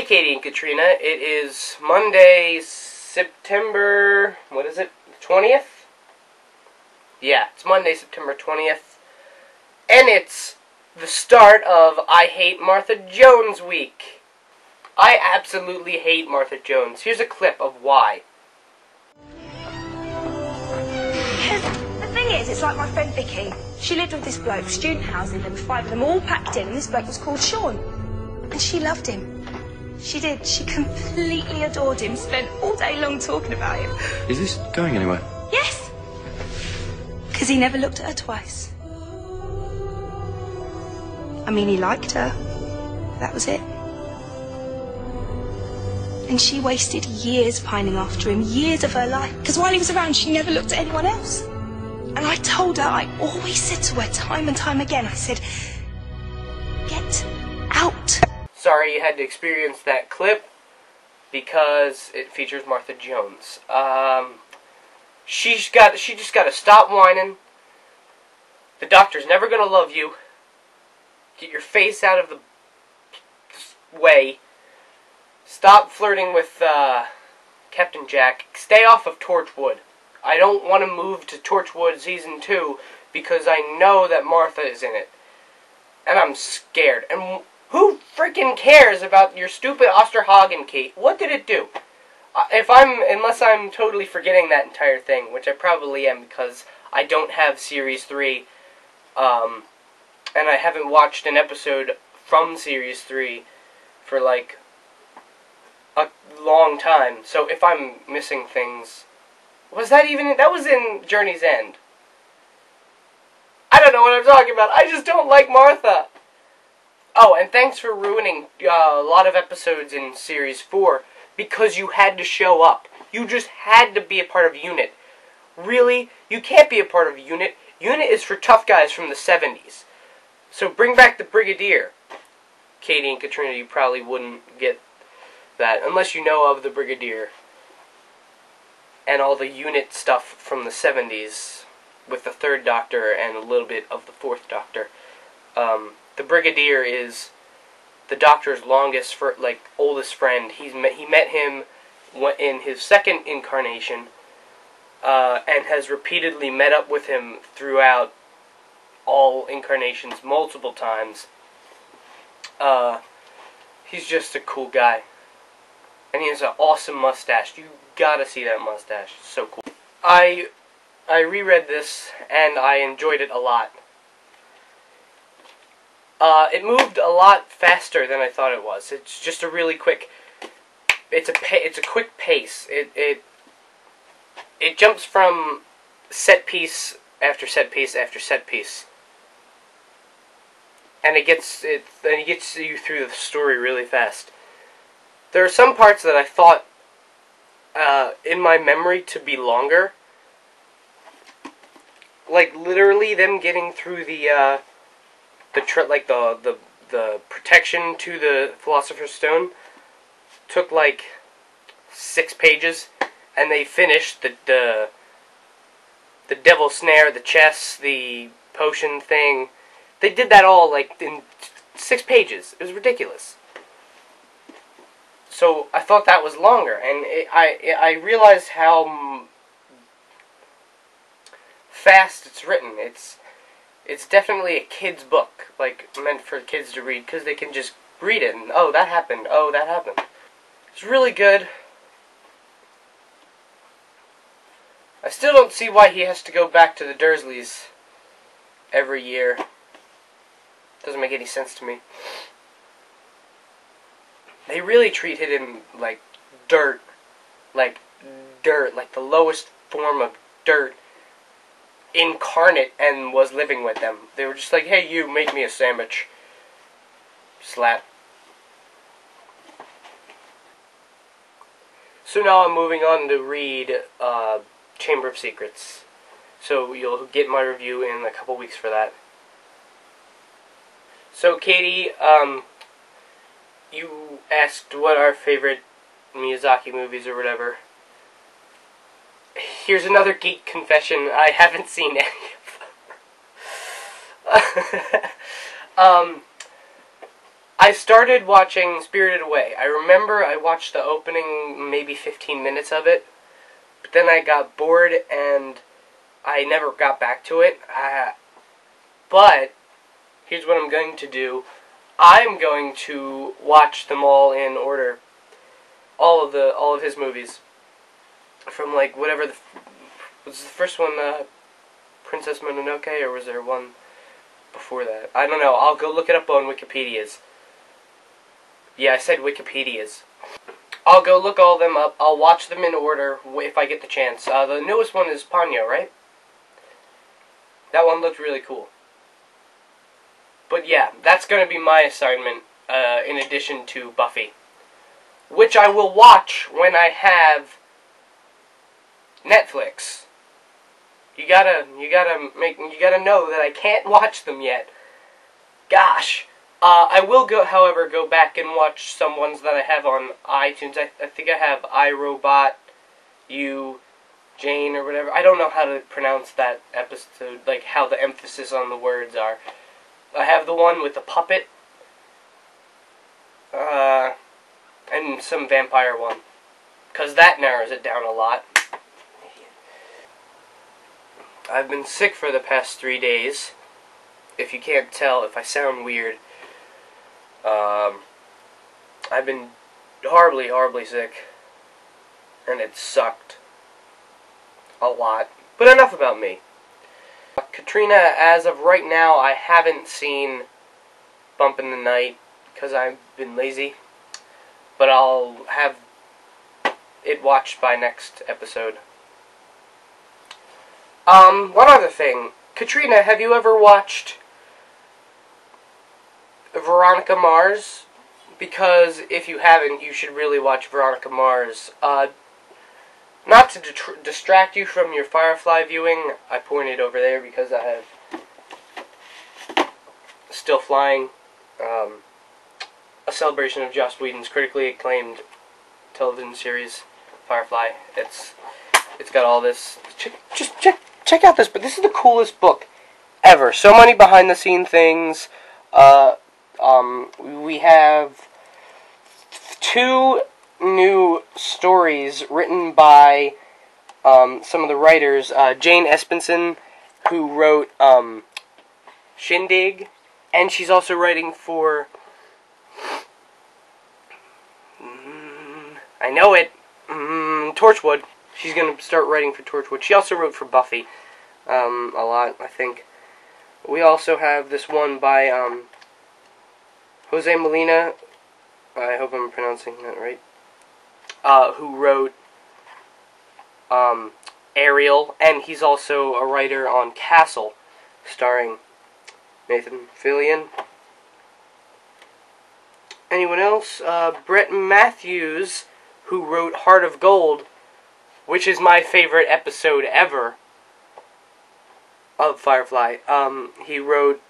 Katie and Katrina. It is Monday, September, what is it, 20th? Yeah, it's Monday, September 20th. And it's the start of I Hate Martha Jones week. I absolutely hate Martha Jones. Here's a clip of why. The thing is, it's like my friend Vicky. She lived with this bloke, student housing, there were 5 of them all packed in, and this bloke was called Sean. And she loved him. She did. She completely adored him, spent all day long talking about him. Is this going anywhere? Yes! Because he never looked at her twice. I mean, he liked her. That was it. And she wasted years pining after him, years of her life. Because while he was around, she never looked at anyone else. And I told her, I always said to her time and time again, I said, get out. Sorry you had to experience that clip, because it features Martha Jones. She just got to stop whining. The doctor's never going to love you. Get your face out of the way. Stop flirting with Captain Jack. Stay off of Torchwood. I don't want to move to Torchwood Season 2 because I know that Martha is in it. And I'm scared. And who freaking cares about your stupid Osterhagen Kate? What did it do? Unless I'm totally forgetting that entire thing, which I probably am because I don't have Series 3, and I haven't watched an episode from Series 3 for like a long time. So if I'm missing things, that was in Journey's End. I don't know what I'm talking about. I just don't like Martha. Oh, and thanks for ruining a lot of episodes in Series 4 because you had to show up. You just had to be a part of UNIT. Really? You can't be a part of UNIT. UNIT is for tough guys from the 70s. So bring back the Brigadier. Katie and Katrina, you probably wouldn't get that unless you know of the Brigadier and all the UNIT stuff from the 70s with the 3rd Doctor and a little bit of the 4th Doctor. The Brigadier is the Doctor's oldest friend. He met him in his 2nd incarnation, and has repeatedly met up with him throughout all incarnations multiple times. He's just a cool guy, and he has an awesome mustache. You gotta see that mustache. It's so cool. I reread this and I enjoyed it a lot. It moved a lot faster than I thought it was. It's just a really quick. It's a quick pace. It jumps from set piece after set piece after set piece, and it gets you through the story really fast. There are some parts that I thought in my memory to be longer, like literally them getting through the protection to the Philosopher's Stone took like 6 pages, and they finished the devil snare, the chess, the potion thing. They did that all like in 6 pages. It was ridiculous. So I thought that was longer, and I realized how fast it's written. It's definitely a kid's book, like meant for kids to read, because they can just read it and, oh, that happened, oh, that happened. It's really good. I still don't see why he has to go back to the Dursleys every year. Doesn't make any sense to me. They really treated him like dirt, like the lowest form of dirt incarnate, and was living with them. They were just like, hey, you, make me a sandwich. Slap. So now I'm moving on to read Chamber of Secrets. So you'll get my review in a couple weeks for that. So Katie, you asked what our favorite Miyazaki movies or whatever. Here's another geek confession. I haven't seen any of them. I started watching Spirited Away. I remember I watched the opening, maybe 15 minutes of it, but then I got bored and I never got back to it. But here's what I'm going to do. I'm going to watch them all in order. All of his movies. From like whatever was the first one, Princess Mononoke, or was there one before that? I don't know. I'll go look it up on Wikipedia's. Yeah, I said Wikipedia's. I'll go look all of them up. I'll watch them in order if I get the chance. The newest one is Ponyo, right? That one looked really cool. But yeah, that's going to be my assignment, in addition to Buffy, which I will watch when I have Netflix. You gotta know that I can't watch them yet. Gosh. I will however, go back and watch some ones that I have on iTunes. I think I have iRobot, You, Jane, or whatever. I don't know how to pronounce that episode, like how the emphasis on the words are. I have the one with the puppet, and some vampire one, because that narrows it down a lot. I've been sick for the past 3 days. If you can't tell, if I sound weird, I've been horribly, horribly sick, and it sucked a lot. But enough about me. Katrina, as of right now, I haven't seen Bump in the Night because I've been lazy, but I'll have it watched by next episode. One other thing. Katrina, have you ever watched Veronica Mars? Because if you haven't, you should really watch Veronica Mars. Not to distract you from your Firefly viewing, I pointed over there because I have Still Flying, a celebration of Joss Whedon's critically acclaimed television series, Firefly. It's got all this. Check out this, but this is the coolest book ever. So many behind the scene things. We have 2 new stories written by some of the writers. Jane Espenson, who wrote Shindig, and she's also writing for I know it, Torchwood. She's going to start writing for Torchwood. She also wrote for Buffy a lot, I think. We also have this one by Jose Molina. I hope I'm pronouncing that right. Who wrote Ariel, and he's also a writer on Castle, starring Nathan Fillion. Anyone else? Brett Matthews, who wrote Heart of Gold, which is my favorite episode ever of Firefly. He wrote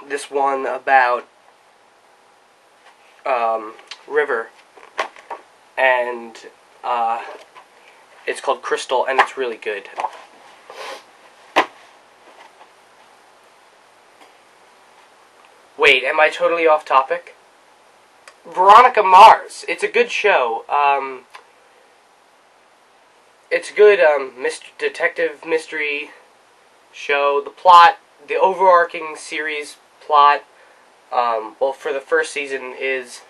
this one about River, and it's called Crystal, and it's really good. Wait, am I totally off topic? Veronica Mars. It's a good show. It's a good detective mystery show. The plot, the overarching series plot, well, for the first season is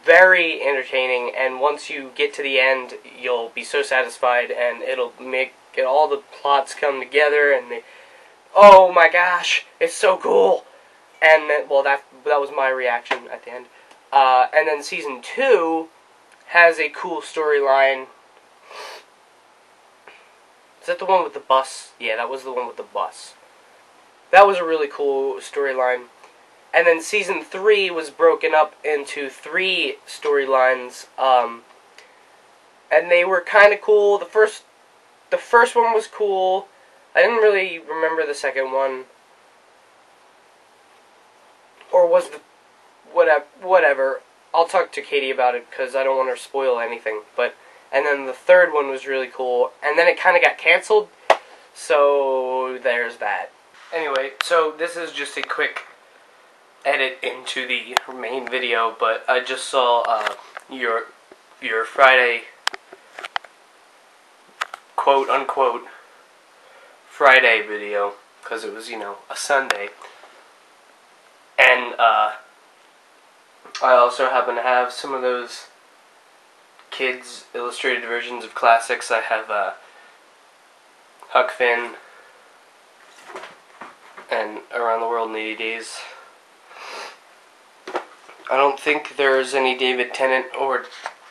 very entertaining, and once you get to the end, you'll be so satisfied, and it'll make all the plots come together, and oh my gosh, it's so cool. And then, well, that was my reaction at the end. And then season 2 has a cool storyline. Is that the one with the bus? Yeah, that was the one with the bus. That was a really cool storyline. And then season 3 was broken up into 3 storylines. And they were kind of cool. The first one was cool. I didn't really remember the second one. Or was the... whatever. I'll talk to Katie about it, because I don't want her to spoil anything. And then the third one was really cool. And then it kind of got canceled. So, there's that. Anyway, so this is just a quick edit into the main video, but I just saw your Friday, quote unquote Friday video, because it was, you know, a Sunday, and I also happen to have some of those kids illustrated versions of classics. I have Huck Finn and Around the World in 80 Days. I don't think there's any David Tennant or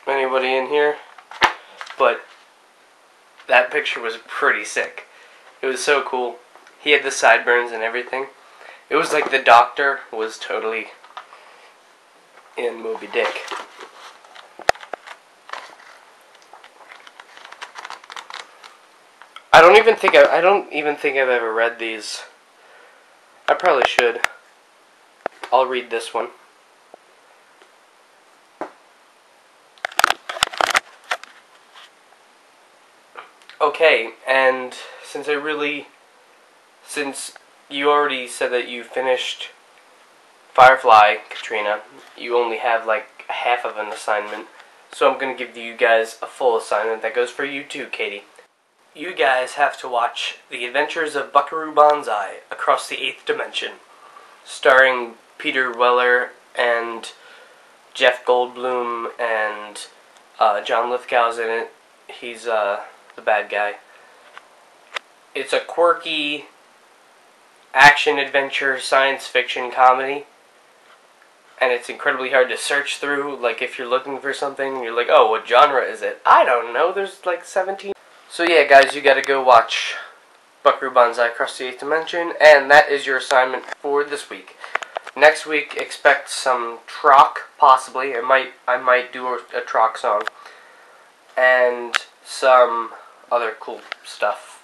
anybody in here, but that picture was pretty sick. It was so cool. He had the sideburns and everything. It was like the Doctor was totally in Moby Dick. I don't even think I've ever read these. I probably should. I'll read this one. Okay, and since you already said that you finished Firefly, Katrina, you only have like half of an assignment, so I'm going to give you guys a full assignment that goes for you too, Katie. You guys have to watch The Adventures of Buckaroo Banzai Across the Eighth Dimension, starring Peter Weller and Jeff Goldblum, and John Lithgow's in it. He's the bad guy. It's a quirky action-adventure science fiction comedy, and it's incredibly hard to search through. Like, if you're looking for something, you're like, oh, what genre is it? I don't know, there's like 17. So yeah, guys, you gotta go watch Buckaroo Banzai Across the Eighth Dimension, and that is your assignment for this week. Next week, expect some Trock, possibly. I might do a Trock song, and some other cool stuff.